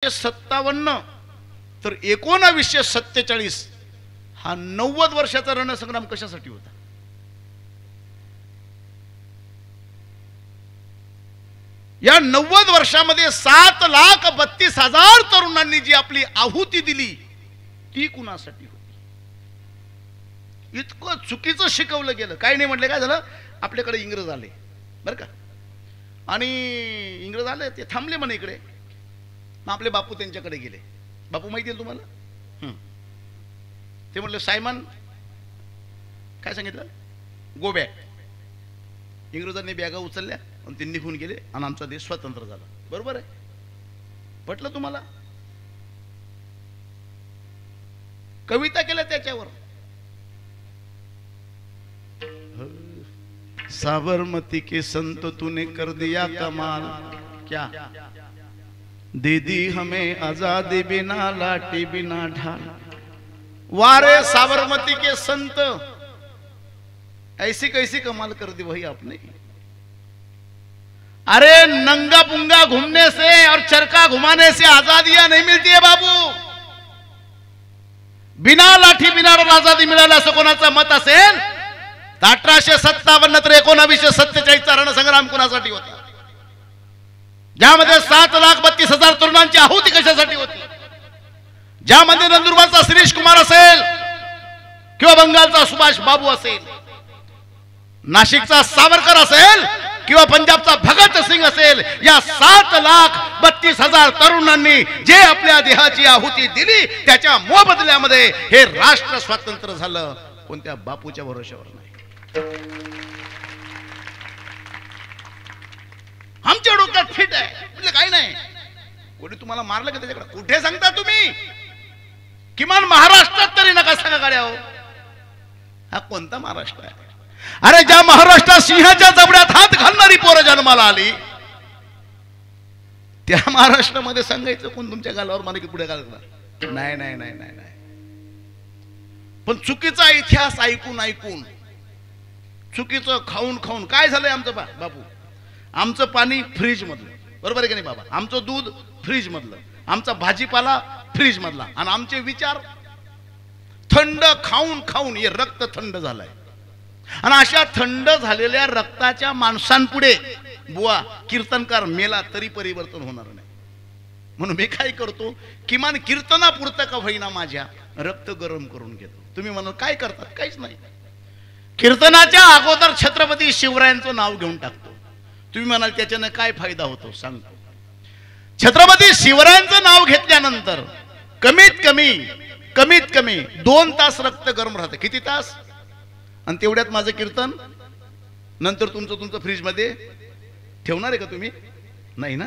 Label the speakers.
Speaker 1: 57 तर 1947 हा 90 वर्षाचा रणसंग्राम कशासाठी होता? या 90 वर्षामध्ये 7,32,000 तरुणांनी जी आपली आहुती दिली ती कुणासाठी होती? इतकं चुकीचं शिकवलं गेलं. काय नाही म्हटलं, काय झालं, आपल्याकडे इंग्रज आले बरं का, आणि इंग्रज आले, ते थांबले म्हणे इकडे. मग आपले बापू त्यांच्याकडे गेले. बापू माहिती आहे तुम्हाला? ते म्हटलं सायमन, काय सांगितलं, गो बॅक. इंग्रजांनी बॅगा उचलल्या आणि ते निघून गेले आणि आमचा देश स्वतंत्र झाला. बरोबर आहे? पटलं तुम्हाला? कविता केल्या त्याच्यावर. साबरमती के संत तूने कर दिया कमाल, क्या दे दी हमें आजादी बिना लाठी बिना ढाल. वारे साबरमती के संत, ऐसी कैसी कमाल कर दी वही आपने. अरे नंगा पुंगा घूमने से और चरखा घुमाने से आजादियां नहीं मिलती है बाबू. बिना लाठी बिना आजादी मिळाली असं कोणाचं मत असेल तर 1857 तर 1947 रणसंग्राम कोणासाठी होता? ज्यामध्ये 7,32,000 तरुणांची आहुती कशासाठी होती? ज्यामध्ये नंदुरबारचा शिरीष कुमार असेल किंवा बंगालचा सुभाष बाबू असेल, नाशिकचा सावरकर असेल किंवा पंजाबचा भगत सिंग असेल, या 7,32,000 तरुणांनी जे आपल्या देहाची आहुती दिली त्याच्या मोबदल्यामध्ये हे राष्ट्र स्वातंत्र्य झालं. कोणत्या बापूच्या भरोश्यावर नाही. आमच्या डोक्यात फिट आहे म्हणजे काय नाही. कोणी तुम्हाला मारलं का त्याच्याकडे? कुठे सांगता तुम्ही? किमान महाराष्ट्रात तरी नका सांगा गाड्या. हो, हा कोणता महाराष्ट्र आहे? अरे ज्या महाराष्ट्रात सिंहाच्या जबड्यात हात घालणारी पोरं जन्माला आली त्या महाराष्ट्रामध्ये सांगायचं कोण तुमच्या गालावर माने की पुढे घालणार? नाही नाही नाही नाही नाही. पण चुकीचा इतिहास ऐकून ऐकून, चुकीचं खाऊन खाऊन काय झालंय आमचं बापू? आमचं पाणी फ्रीज मधलं, बरोबर आहे की नाही बाबा? आमचं दूध फ्रीज मधलं, आमचा भाजीपाला फ्रीज मधला, आणि आमचे विचार थंड खाऊन खाऊन हे रक्त थंड झालंय. आणि अशा थंड झालेल्या रक्ताच्या माणसांपुढे बुवा कीर्तनकार मेला तरी परिवर्तन होणार नाही. म्हणून मी काय करतो, किमान कीर्तनापुरतं का होईना माझ्या रक्त गरम करून घेतो. तुम्ही म्हणाल काय करतात? काहीच नाही. कीर्तनाच्या अगोदर छत्रपती शिवरायांचं नाव घेऊन टाकतो. तुम्ही म्हणाल त्याच्यानं काय फायदा होतो? सांगतो. छत्रपती शिवरायांचं नाव घेतल्यानंतर कमीत कमी 2 तास रक्त गरम राहतं. किती तास? आणि तेवढ्यात माझं कीर्तन. नंतर तुमचं फ्रीज मध्ये ठेवणार आहे का तुम्ही? नाही ना.